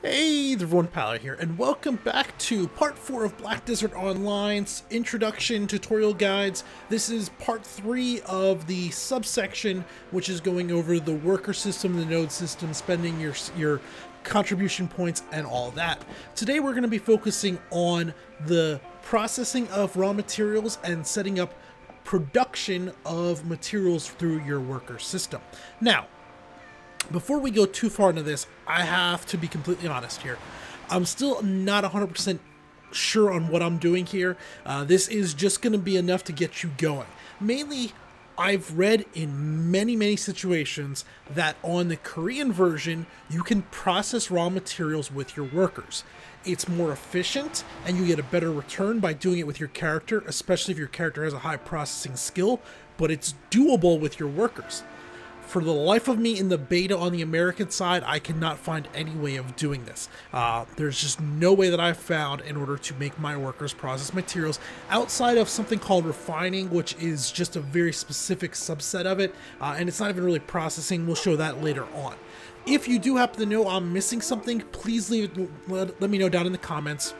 Hey everyone, Pally here, and welcome back to part 4 of Black Desert Online's Introduction Tutorial Guides. This is part 3 of the subsection, which is going over the worker system, the node system, spending your contribution points, and all that. Today we're going to be focusing on the processing of raw materials and setting up production of materials through your worker system. Now, before we go too far into this, I have to be completely honest here. I'm still not 100% sure on what I'm doing here. This is just going to be enough to get you going. Mainly, I've read in many situations that on the Korean version, you can process raw materials with your workers. It's more efficient, and you get a better return by doing it with your character, especially if your character has a high processing skill, but it's doable with your workers. For the life of me in the beta on the American side, I cannot find any way of doing this. There's just no way that I've found in order to make my workers process materials outside of something called refining, which is just a very specific subset of it, and it's not even really processing. We'll show that later on. If you do happen to know I'm missing something, please let me know down in the comments.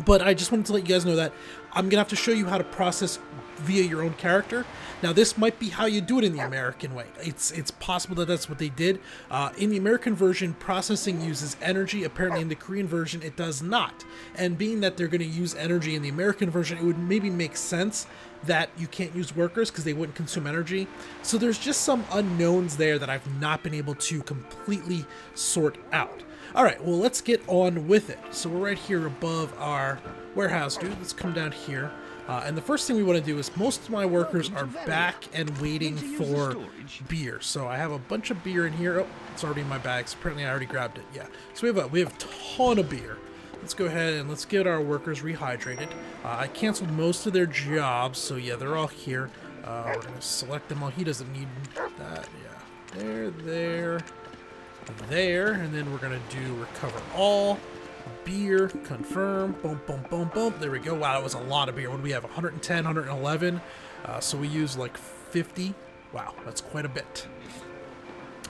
But I just wanted to let you guys know that I'm going to have to show you how to process via your own character. Now, this might be how you do it in the American way. It's possible that that's what they did. In the American version, processing uses energy. Apparently, in the Korean version, it does not. And being that they're going to use energy in the American version, it would maybe make sense that you can't use workers because they wouldn't consume energy. So there's just some unknowns there that I've not been able to completely sort out. Alright, well, let's get on with it. So we're right here above our warehouse, dude. Let's come down here. And the first thing we want to do is most of my workers are back and waiting for beer. So I have a bunch of beer in here. Oh, it's already in my bags. Apparently I already grabbed it. Yeah. So we have a ton of beer. Let's go ahead and let's get our workers rehydrated. I canceled most of their jobs, so yeah, they're all here. We're going to select them all. He doesn't need that. Yeah. There, and then we're going to do recover all. Beer, confirm, boom, boom, boom, boom. There we go. Wow, that was a lot of beer. What do we have? 110, 111. So we use like 50. Wow, that's quite a bit.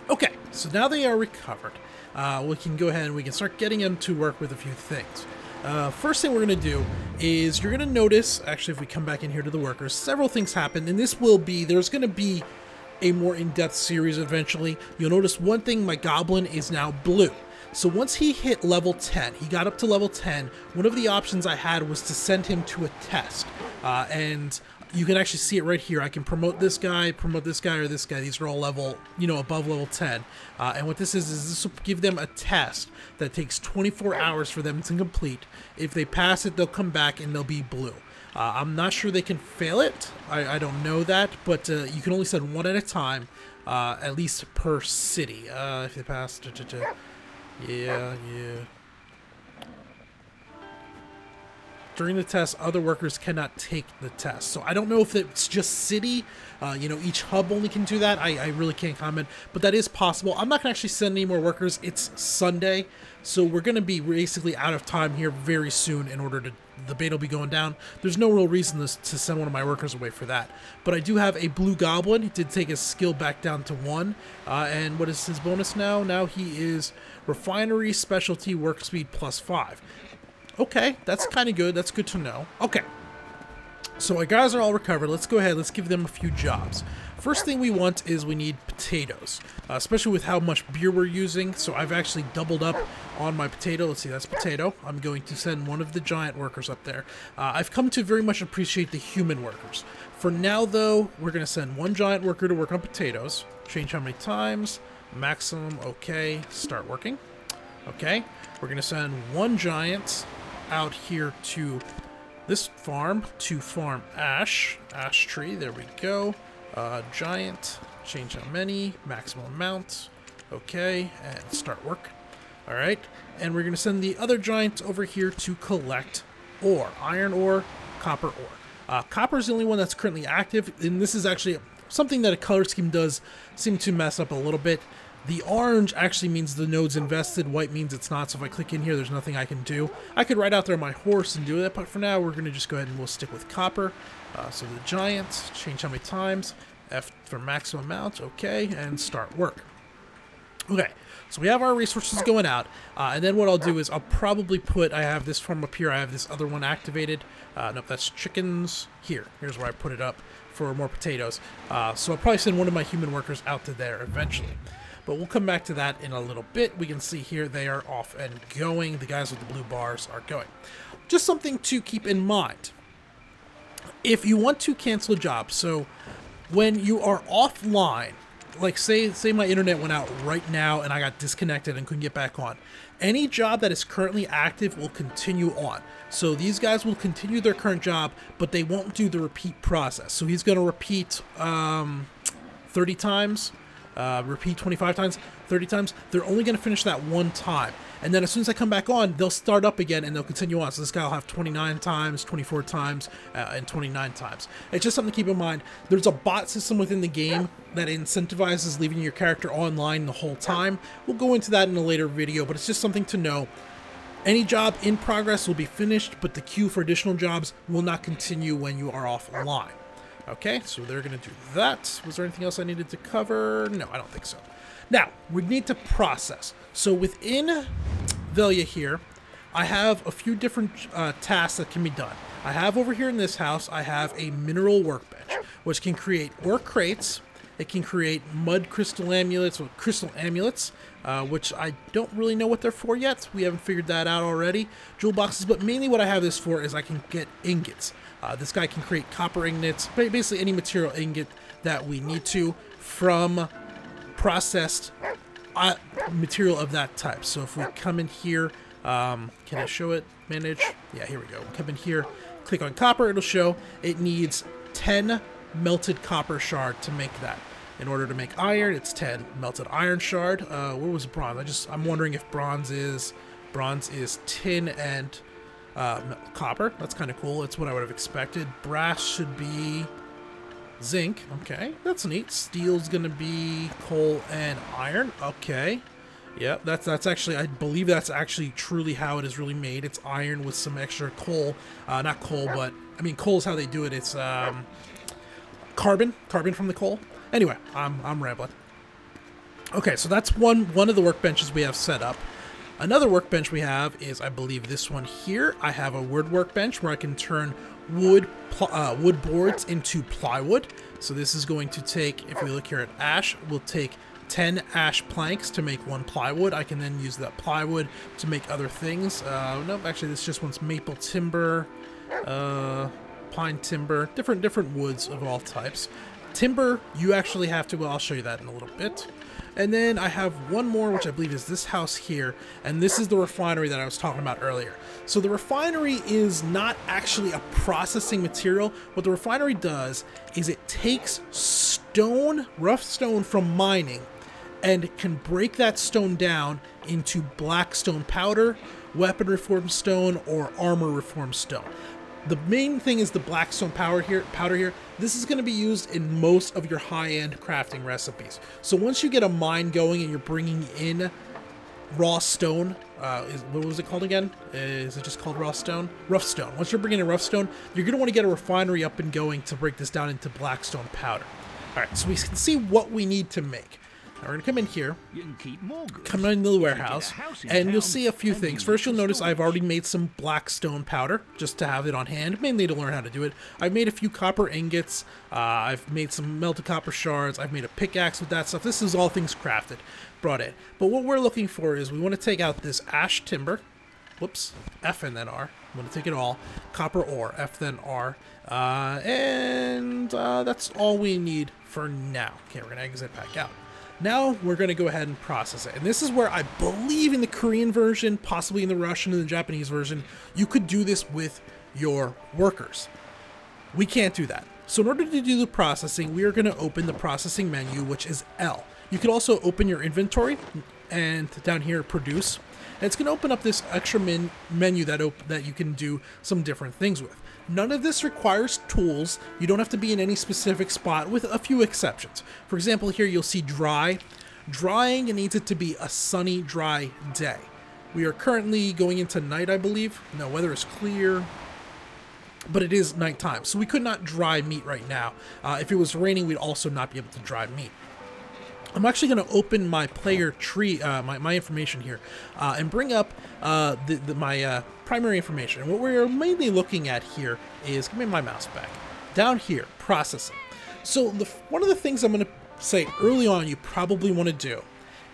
Okay, so now they are recovered. We can go ahead and we can start getting them to work with a few things. First thing we're going to do is you're going to notice, actually, if we come back in here to the workers, several things happen, and this will be, there's going to be a more in-depth series eventually. You'll notice one thing, my goblin is now blue. So once he hit level 10, he got up to level 10, one of the options I had was to send him to a test. And you can actually see it right here. I can promote this guy, or this guy. These are all level, above level 10. And what this is this will give them a test that takes 24 hours for them to complete. If they pass it, they'll come back and they'll be blue. I'm not sure they can fail it. I don't know that, but you can only send one at a time, at least per city. If they pass, yeah. During the test, other workers cannot take the test. So I don't know if it's just city, each hub only can do that. I really can't comment, but that is possible. I'm not going to actually send any more workers. It's Sunday, so we're going to be basically out of time here very soon in order to, the beta will be going down. There's no real reason to send one of my workers away for that. But I do have a blue goblin. He did take his skill back down to 1. And what is his bonus now? Now he is Refinery, Specialty, Work Speed +5. Okay, that's kind of good. That's good to know. Okay, so our guys are all recovered. Let's go ahead. Let's give them a few jobs. First thing we want is we need potatoes, especially with how much beer we're using. So I've actually doubled up on my potato. Let's see, that's potato. I'm going to send one of the giant workers up there. I've come to very much appreciate the human workers. For now, though, we're going to send one giant worker to work on potatoes. Change how many times. Maximum, okay. Start working. Okay, we're going to send one giant out here to this farm to farm ash tree. There we go. Giant, change how many, maximum amount. Okay, and start work. All right, and we're going to send the other giant over here to collect ore, iron ore, copper ore. Copper is the only one that's currently active, and this is actually something that a color scheme does seem to mess up a little bit. The orange actually means the node's invested, white means it's not, so if I click in here, there's nothing I can do. I could ride out there on my horse and do that, but for now, we're going to just go ahead and we'll stick with copper. So the giant, change how many times, F for maximum amount, okay, and start work. Okay, So we have our resources going out, and then what I'll do is I'll probably put, I have this from up here, I have this other one activated. Nope, that's chickens. Here's where I put it up for more potatoes. So I'll probably send one of my human workers out to there eventually. But we'll come back to that in a little bit. We can see here they are off and going. The guys with the blue bars are going. Just something to keep in mind. If you want to cancel a job, so when you are offline, like say my internet went out right now and I got disconnected and couldn't get back on, any job that is currently active will continue on. So these guys will continue their current job, but they won't do the repeat process. So he's going to repeat 30 times. Repeat 25 times, 30 times. They're only going to finish that one time. And then as soon as I come back on, they'll start up again and they'll continue on. So this guy will have 29 times, 24 times, and 29 times. It's just something to keep in mind. There's a bot system within the game that incentivizes leaving your character online the whole time. We'll go into that in a later video, but it's just something to know. Any job in progress will be finished, but the queue for additional jobs will not continue when you are offline. Okay, so they're going to do that. Was there anything else I needed to cover? No, I don't think so. Now, we need to process. So within Velia here, I have a few different tasks that can be done. I have over here in this house, I have a mineral workbench, which can create ore crates. It can create mud crystal amulets, or crystal amulets, which I don't really know what they're for yet. We haven't figured that out already. Jewel boxes, but mainly what I have this for is I can get ingots. This guy can create copper ingots, basically any material ingot that we need to from processed material of that type. So if we come in here, can I show it? Manage? Yeah, here we go. Come in here, click on copper, it'll show it needs 10 melted copper shard to make that. In order to make iron, it's 10 melted iron shard. Where was bronze? I'm wondering if bronze is tin and copper. That's kind of cool. It's what I would have expected. Brass should be zinc. Okay, that's neat. Steel's gonna be coal and iron. Okay, yeah, that's actually, I believe that's actually truly how it is really made. It's iron with some extra coal. Not coal, but I mean coal is how they do it. It's carbon from the coal. Anyway, I'm rambling. Okay, so that's one of the workbenches we have set up. Another workbench we have is, I believe, this one here. I have a wood workbench where I can turn wood boards into plywood. So this is going to take, if we look here at ash, we'll take 10 ash planks to make 1 plywood. I can then use that plywood to make other things. Nope, actually this just wants maple timber, pine timber, different woods of all types. Timber, you actually have to, well, I'll show you that in a little bit. And then I have one more, which I believe is this house here, and this is the refinery that I was talking about earlier. So the refinery is not actually a processing material. What the refinery does is it takes stone, rough stone from mining, and can break that stone down into black stone powder, weapon reform stone, or armor reform stone. The main thing is the black stone powder here. This is going to be used in most of your high-end crafting recipes. So once you get a mine going and you're bringing in raw stone, what was it called again? Is it just called raw stone? Rough stone. Once you're bringing in rough stone, you're going to want to get a refinery up and going to break this down into black stone powder. All right, so we can see what we need to make. Now we're going to come in here, come into the warehouse, and you'll see a few things. First, you'll notice I've already made some black stone powder, just to have it on hand, mainly to learn how to do it. I've made a few copper ingots, I've made some melted copper shards, I've made a pickaxe with that stuff. This is all things crafted, brought in. But what we're looking for is we want to take out this ash timber, whoops, F and then R. I'm going to take it all. Copper ore, F then R. And that's all we need for now. Okay, we're going to exit back out. Now we're going to go ahead and process it. And this is where I believe in the Korean version, possibly in the Russian and the Japanese version, you could do this with your workers. We can't do that. So in order to do the processing, we are going to open the processing menu, which is L. You could also open your inventory and down here, produce. And it's going to open up this extra menu that you can do some different things with. None of this requires tools. You don't have to be in any specific spot, with a few exceptions. For example, here you'll see dry. Drying, it needs it to be a sunny, dry day. We are currently going into night, I believe. No, weather is clear, but it is nighttime, so we could not dry meat right now. If it was raining, we'd also not be able to dry meat. I'm actually going to open my player tree, my information here, and bring up my primary information. And what we're mainly looking at here is, give me my mouse back, down here, processing. So one of the things I'm going to say early on you probably want to do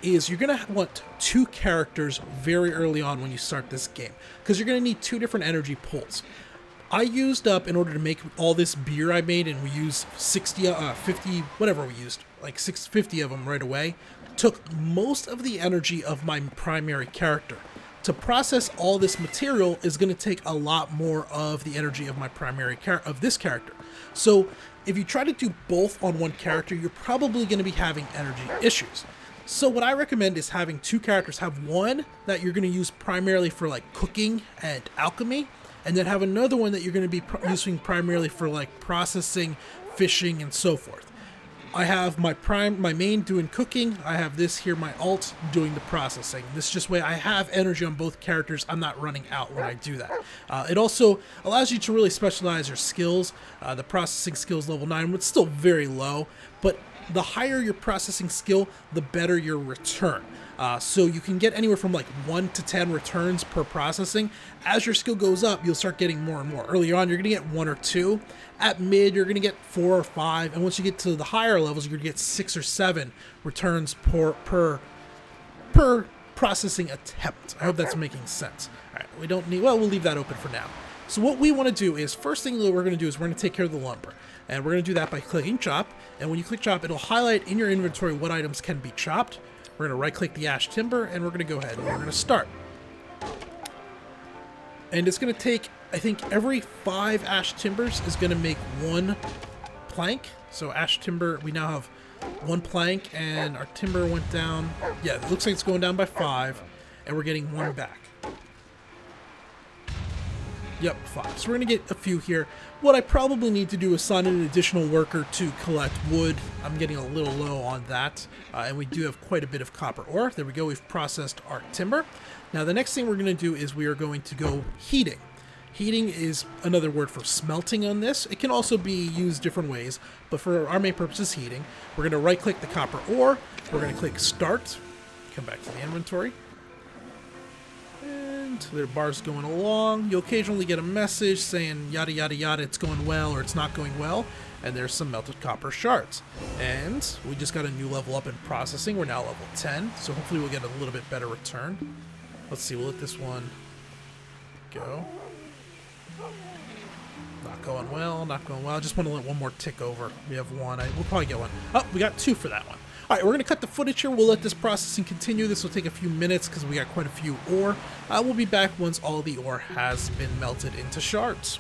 is you're going to want 2 characters very early on when you start this game, because you're going to need 2 different energy pools. I used up, in order to make all this beer I made, and we used 50, whatever we used, like 650 of them right away, took most of the energy of my primary character. To process all this material is going to take a lot more of the energy of my primary this character. So if you try to do both on one character, you're probably going to be having energy issues. So what I recommend is having 2 characters. Have one that you're going to use primarily for like cooking and alchemy, and then have another one that you're going to be using primarily for like processing, fishing, and so forth. I have my main doing cooking. I have this here, my alt, doing the processing. This just way I have energy on both characters. I'm not running out when I do that. It also allows you to really specialize your skills. The processing skills level 9, but it's still very low. But the higher your processing skill, the better your return. So you can get anywhere from like 1 to 10 returns per processing. As your skill goes up, you'll start getting more and more. Early on, you're going to get 1 or 2. At mid, you're going to get 4 or 5. And once you get to the higher levels, you're going to get 6 or 7 returns per processing attempt. I hope that's making sense. All right, we don't need, well, we'll leave that open for now. So what we want to do is, first thing that we're going to do is we're going to take care of the lumber. And we're going to do that by clicking chop. And when you click chop, it'll highlight in your inventory what items can be chopped. We're going to right-click the ash timber, and we're going to go ahead and we're going to start. And it's going to take, I think, every 5 ash timbers is going to make 1 plank. So ash timber, we now have 1 plank, and our timber went down. Yeah, it looks like it's going down by 5, and we're getting 1 back. Yep, 5. So we're going to get a few here. What I probably need to do is sign in an additional worker to collect wood. I'm getting a little low on that. And we do have quite a bit of copper ore. There we go. We've processed our timber. Now the next thing we're going to do is we are going to go heating. Heating is another word for smelting on this. It can also be used different ways, but for our main purpose is heating. We're going to right click the copper ore. We're going to click start. Come back to the inventory. Their bar's going along. You'll occasionally get a message saying yada yada yada, it's going well or it's not going well, and there's some melted copper shards. And we just got a new level up in processing. We're now level 10, so hopefully we'll get a little bit better return. Let's see, we'll let this one go. Not going well, not going well. I just want to let one more tick over. We have 1. We'll probably get 1. Oh, we got 2 for that one. Alright, we're going to cut the footage here. We'll let this processing continue. This will take a few minutes because we got quite a few ore. We'll be back once all the ore has been melted into shards.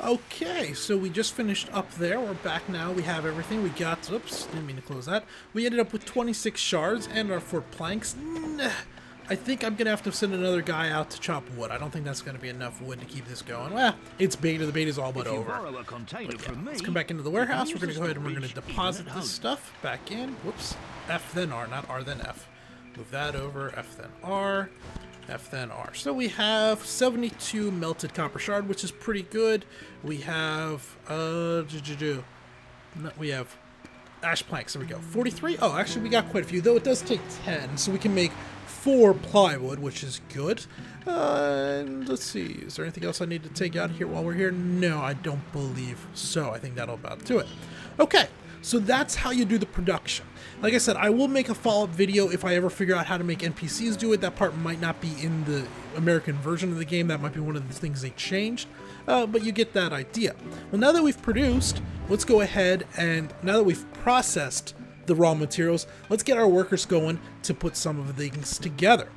Okay, so we just finished up there. We're back now. We have everything. We got, oops, didn't mean to close that. We ended up with 26 shards and our 4 planks. I think I'm going to have to send another guy out to chop wood. I don't think that's going to be enough wood to keep this going. Well, it's beta. The beta's all but over. Let's come back into the warehouse. We're going to go ahead and we're going to deposit this stuff back in. Whoops. F then R, not R then F. Move that over. F then R. F then R. So we have 72 melted copper shard, which is pretty good. We have, we have ash planks. There we go. 43. Oh, actually, we got quite a few, though it does take 10. So we can make 4 plywood, which is good. And let's see, is there anything else I need to take out here while we're here? No, I don't believe so. I think that'll about do it. Okay, so that's how you do the production. Like I said, I will make a follow-up video if I ever figure out how to make NPCs do it. That part might not be in the American version of the game. That might be one of the things they changed. But you get that idea. Well, now that we've produced, let's go ahead and, now that we've processed the raw materials, let's get our workers going to put some of the things together.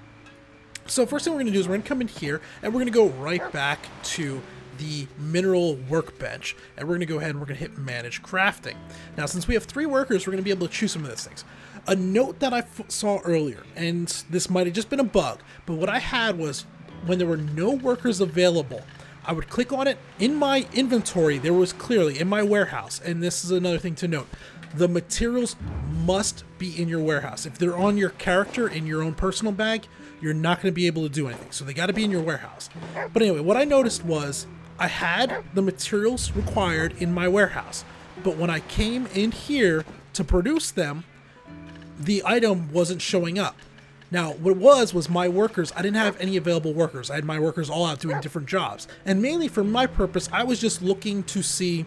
So first thing we're going to do is we're going to come in here and we're going to go right back to the mineral workbench, and we're going to go ahead and we're going to hit manage crafting. Now since we have 3 workers, we're going to be able to choose some of these things. A note that I saw earlier, and this might have just been a bug, but what I had was when there were no workers available, I would click on it. In my inventory there was clearly in my warehouse, and this is another thing to note, the materials must be in your warehouse. If they're on your character in your own personal bag, you're not going to be able to do anything. So they got to be in your warehouse. But anyway, what I noticed was I had the materials required in my warehouse. But when I came in here to produce them, the item wasn't showing up. Now, what it was my workers. I didn't have any available workers. I had my workers all out doing different jobs. And mainly for my purpose, I was just looking to see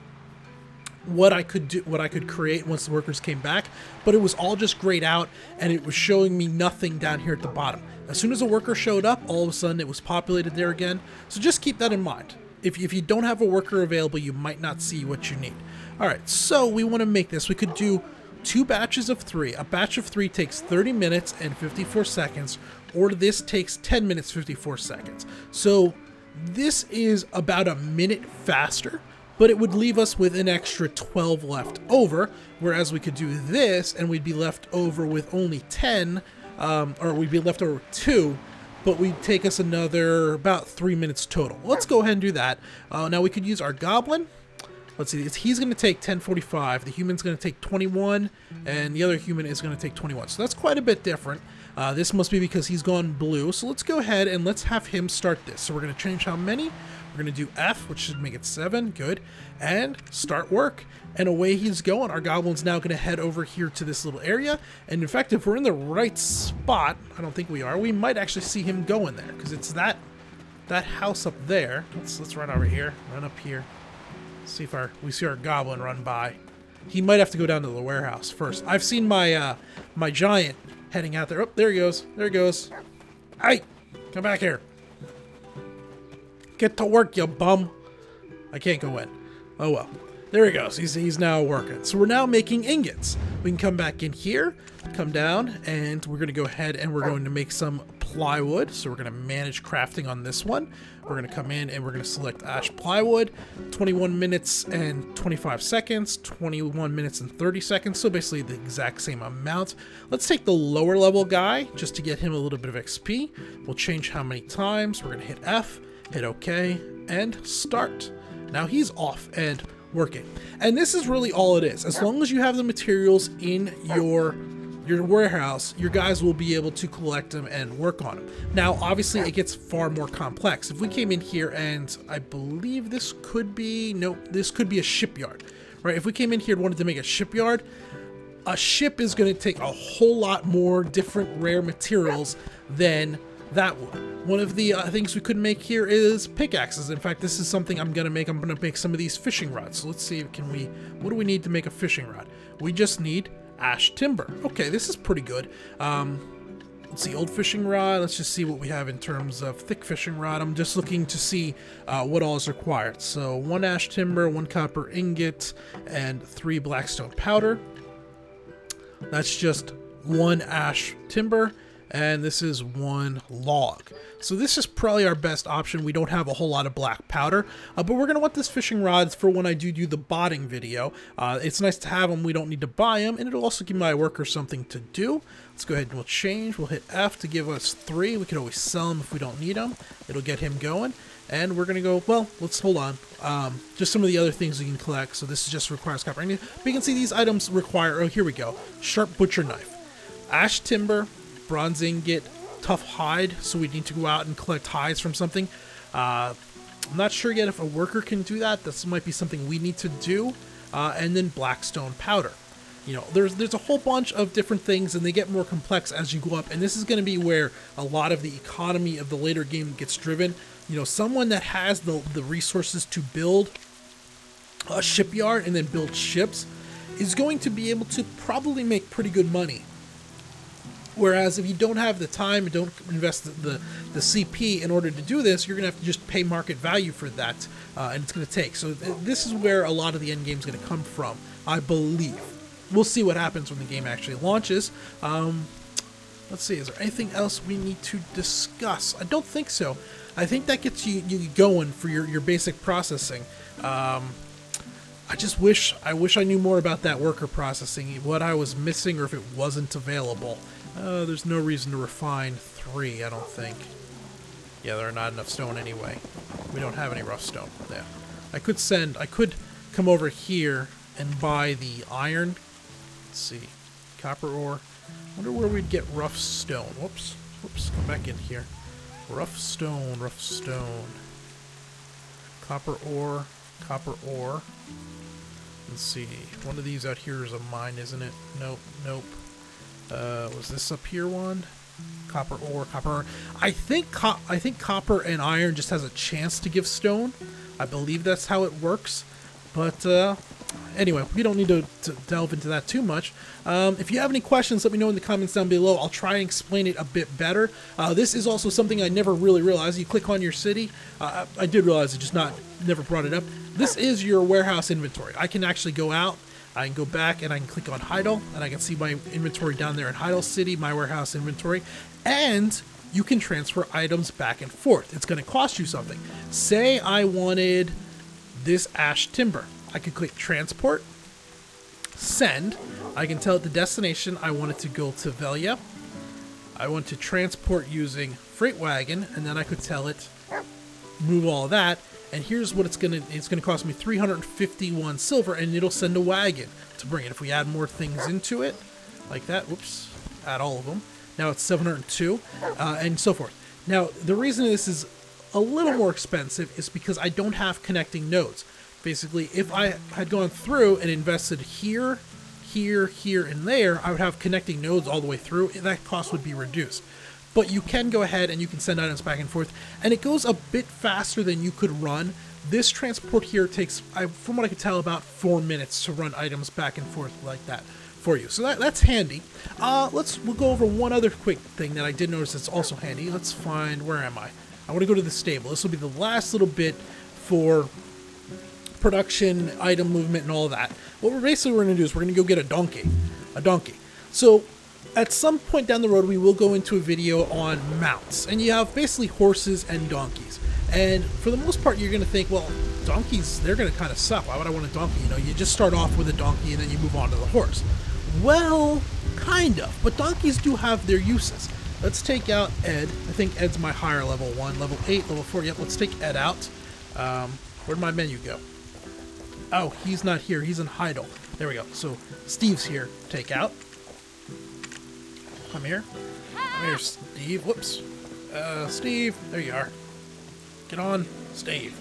what I could do, what I could create once the workers came back. But it was all just grayed out, and it was showing me nothing down here at the bottom. As soon as a worker showed up, all of a sudden it was populated there again. So just keep that in mind. If you don't have a worker available, you might not see what you need. All right, so we want to make this. We could do 2 batches of 3. A batch of 3 takes 30 minutes and 54 seconds, or this takes 10 minutes, 54 seconds. So this is about a minute faster, but it would leave us with an extra 12 left over, whereas we could do this and we'd be left over with only 10, or we'd be left over with 2, but we'd take us another about 3 minutes total. Let's go ahead and do that. Now we could use our goblin. Let's see, he's going to take 10:45, the human's going to take 21, and the other human is going to take 21. So that's quite a bit different. This must be because he's gone blue. So let's go ahead and let's have him start this. So we're going to change how many. We're going to do F, which should make it 7. Good. And start work. And away he's going. Our goblin's now going to head over here to this little area. And in fact, if we're in the right spot, I don't think we are, we might actually see him go in there, because it's that house up there. Let's run over here, run up here. See if we see our goblin run by. He might have to go down to the warehouse first. I've seen my my giant heading out there. Oh, there he goes. There he goes. Hey, come back here. Get to work, you bum. I can't go in. Oh well. There he goes. He's now working. So we're now making ingots. We can come back in here, come down, and we're going to go ahead and we're going to make some plywood. So we're going to manage crafting on this one. We're going to come in and we're going to select ash plywood, 21 minutes and 25 seconds, 21 minutes and 30 seconds. So basically the exact same amount. Let's take the lower level guy just to get him a little bit of XP. We'll change how many times. We're going to hit F, hit OK, and start. Now he's off and working. And this is really all it is. As long as you have the materials in your warehouse, your guys will be able to collect them and work on them. Now, obviously, it gets far more complex. If we came in here and I believe this could be, nope, this could be a shipyard, right? If we came in here and wanted to make a shipyard, a ship is going to take a whole lot more different rare materials than that would. One of the things we could make here is pickaxes. In fact, this is something I'm going to make. I'm going to make some of these fishing rods. So let's see, what do we need to make a fishing rod? We just need ash timber. Okay, this is pretty good. Let's see, old fishing rod. Let's just see what we have in terms of thick fishing rod. I'm just looking to see what all is required. So 1 ash timber, 1 copper ingot, and 3 blackstone powder. That's just 1 ash timber, and this is 1 log. So this is probably our best option. We don't have a whole lot of black powder, but we're going to want this fishing rods for when I do the botting video. It's nice to have them. We don't need to buy them, and it'll also give my workers something to do. Let's go ahead and we'll change. We'll hit F to give us 3. We can always sell them if we don't need them. It'll get him going. And we're going to go, well, let's hold on. Just some of the other things we can collect. So this just requires copper. But you can see these items require, oh, here we go. Sharp butcher knife, ash timber, bronze ingot, tough hide. So we need to go out and collect hides from something. I'm not sure yet if a worker can do that. This might be something we need to do. And then blackstone powder. You know, there's a whole bunch of different things, and they get more complex as you go up. And this is going to be where a lot of the economy of the later game gets driven. You know, someone that has the resources to build a shipyard and then build ships is going to be able to probably make pretty good money. Whereas if you don't have the time and don't invest the CP in order to do this, you're going to have to just pay market value for that, and it's going to take. So this is where a lot of the end game is going to come from, I believe. We'll see what happens when the game actually launches. Let's see, is there anything else we need to discuss? I don't think so. I think that gets you going for your basic processing. I wish I knew more about that worker processing, what I was missing, or if it wasn't available. There's no reason to refine 3, I don't think. Yeah, there are not enough stone anyway. We don't have any rough stone. Yeah. I could come over here and buy the iron. Let's see. Copper ore. Wonder where we'd get rough stone. Whoops. Come back in here. Rough stone. Copper ore. Let's see. One of these out here is a mine, isn't it? Nope. Was this up here one? Copper ore, copper ore. I think copper and iron just has a chance to give stone. I believe that's how it works. But anyway, we don't need to delve into that too much. If you have any questions, let me know in the comments down below. I'll try and explain it a bit better. This is also something I never really realized. You click on your city. I did realize it, just never brought it up. This is your warehouse inventory. I can actually go out. I can go back and I can click on Heidel, and I can see my inventory down there in Heidel City, my warehouse inventory, and you can transfer items back and forth. It's going to cost you something. Say I wanted this ash timber. I could click transport, send. I can tell it the destination. I want it to go to Velia. I want to transport using freight wagon, and then I could tell it move all that. And here's what it's gonna cost me 351 silver, and it'll send a wagon to bring it. If we add more things into it, like that, whoops, add all of them. Now it's 702, and so forth. Now, the reason this is a little more expensive is because I don't have connecting nodes. Basically, if I had gone through and invested here, here, here, and there, I would have connecting nodes all the way through. That cost would be reduced. But you can go ahead and you can send items back and forth, and it goes a bit faster than you could run. This transport here takes, from what I could tell, about 4 minutes to run items back and forth like that for you. So that's handy. We'll go over one other quick thing that I did notice that's also handy. Let's find, where am I? I want to go to the stable. This will be the last little bit for production, item movement, and all that. What we're going to do is we're going to go get a donkey. So at some point down the road, we will go into a video on mounts, and you have basically horses and donkeys. And for the most part, you're going to think, well, donkeys, they're going to kind of suck. Why would I want a donkey? You know, you just start off with a donkey and then you move on to the horse. Well, kind of, but donkeys do have their uses. Let's take out Ed. I think Ed's my higher level one, level 8, level 4. Yep, let's take Ed out. Where'd my menu go? Oh, he's not here. He's in Heidel. There we go. So Steve's here. Take out. Come here. Come here, Steve. Whoops. Steve. There you are. Get on, Steve.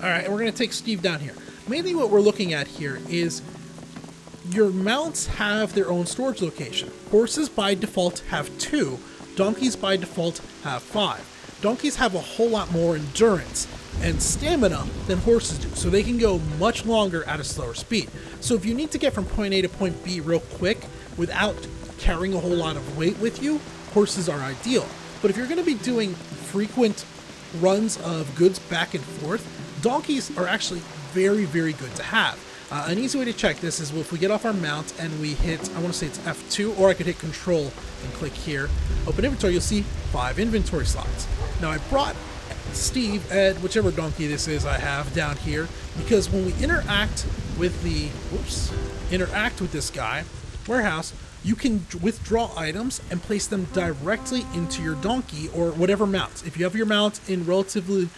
Alright, and we're going to take Steve down here. Mainly what we're looking at here is your mounts have their own storage location. Horses by default have 2. Donkeys by default have 5. Donkeys have a whole lot more endurance and stamina than horses do, so they can go much longer at a slower speed. So if you need to get from point A to point B real quick without carrying a whole lot of weight with you, horses are ideal. But if you're going to be doing frequent runs of goods back and forth, donkeys are actually very, very good to have. An easy way to check this is if we get off our mount and we hit, I want to say it's F2, or I could hit Control and click here, open inventory, you'll see 5 inventory slots. Now I brought Steve, Ed, whichever donkey this is I have down here, because when we interact with this guy, warehouse, you can withdraw items and place them directly into your donkey or whatever mount. If you have your mount in relatively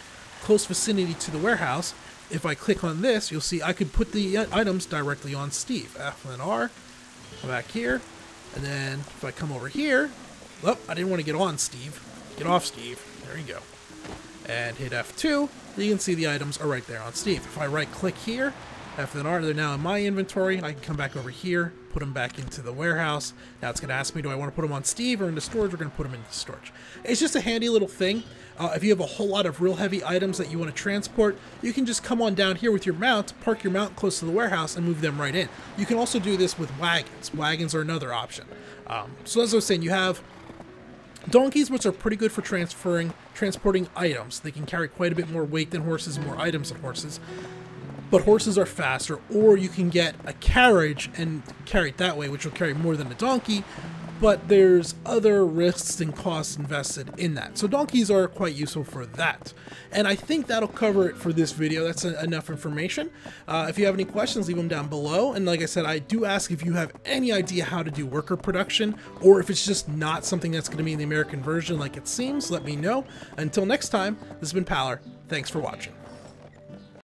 close vicinity to the warehouse, if I click on this, you'll see I could put the items directly on Steve. F and R, come back here, and then if I come over here, oh, I didn't want to get on Steve. Get off Steve. There you go. And hit F2, you can see the items are right there on Steve. If I right click here, F and R, they're now in my inventory. I can come back over here, put them back into the warehouse. Now it's going to ask me, do I want to put them on Steve or into storage? We're going to put them into storage. It's just a handy little thing. If you have a whole lot of real heavy items that you want to transport, you can just come on down here with your mount, park your mount close to the warehouse, and move them right in. You can also do this with wagons. Wagons are another option. So as I was saying, you have donkeys, which are pretty good for transporting items. They can carry quite a bit more weight than horses, more items than horses. But horses are faster, or you can get a carriage and carry it that way, which will carry more than a donkey, but there's other risks and costs invested in that. So donkeys are quite useful for that. And I think that'll cover it for this video. That's enough information. If you have any questions, leave them down below. And like I said, I do ask if you have any idea how to do worker production, or if it's just not something that's going to be in the American version like it seems, let me know. Until next time, this has been Paller. Thanks for watching.